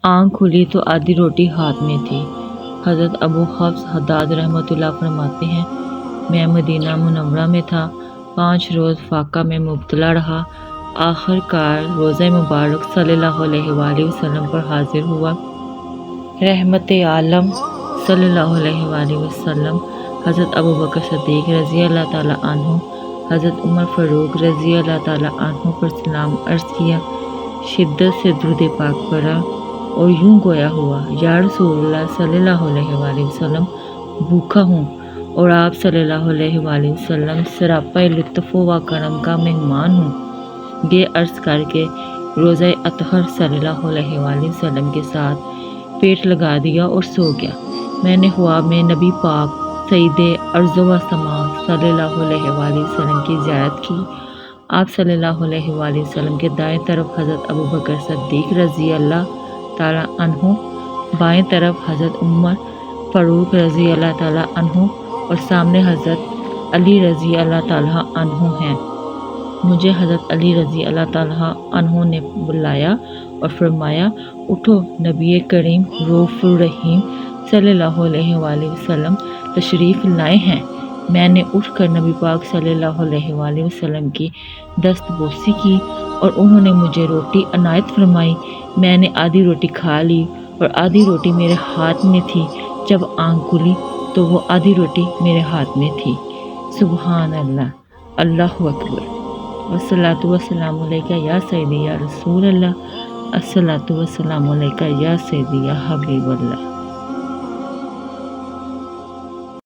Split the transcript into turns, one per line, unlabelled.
آنکھ کھلی تو آدھی روٹی ہاتھ میں تھی۔ حضرت ابو حفص حداد رحمۃ اللہ فرماتے ہیں، میں مدینہ منورہ میں تھا، 5 روز فاقہ میں مبتلا رہا، آخر کار روزہ مبارک صلی اللہ علیہ وآلہ وسلم پر حاضر ہوا۔ رحمت عالم صلی اللہ علیہ وآلہ وسلم، حضرت ابوبکر صدیق رضی اللہ تعالیٰ عنہ، حضرت عمر فاروق رضی اللہ تعالیٰ عنہ پر سلام عرض کیا، شدت سے درود پاک پڑھا اور یوں گویا ہوا، یا رسول اللہ صلی اللہ علیہ وآلہ وسلم، بھوکا ہوں اور آپ صلی اللہ علیہ وآلہ وسلم سراپا لطف و کرم کا مہمان ہوں۔ یہ عرض کر کے روزہ اطہر صلی اللہ علیہ وآلہ وسلم کے ساتھ پیٹ لگا دیا اور سو گیا۔ میں نے خواب میں نبی پاک سید ارض و سما صلی اللہ علیہ وآلہ وسلم کی زیارت کی۔ آپ صلی اللہ علیہ وآلہ وسلم کے دائیں طرف حضرت ابوبکر صدیق رضی اللہ تعالیٰ عنہ، بائیں طرف حضرت عمر فاروق رضی اللہ تعالیٰ عنہ اور سامنے حضرت علی رضی اللہ تعالیٰ عنہ ہیں۔ مجھے حضرت علی رضی اللہ تعالیٰ عنہ نے بلایا اور فرمایا، اٹھو، نبی کریم رؤوف الرحیم صلی اللہ علیہ وآلہ وسلم تشریف لائے ہیں۔ میں نے اٹھ کر نبی پاک صلی اللہ علیہ وآلہ وسلم کی دست بوسی کی اور انہوں نے مجھے روٹی عنایت فرمائی۔ میں نے آدھی روٹی کھا لی اور آدھی روٹی میرے ہاتھ میں تھی۔ جب آنکھ کھلی تو وہ آدھی روٹی میرے ہاتھ میں تھی۔ سبحان اللہ، اللہ اکبر، والصلاۃ والسلام علیک یا سیدی یا رسول اللہ، الصلاۃ والسلام علیک یا سیدی یا حبیب اللہ۔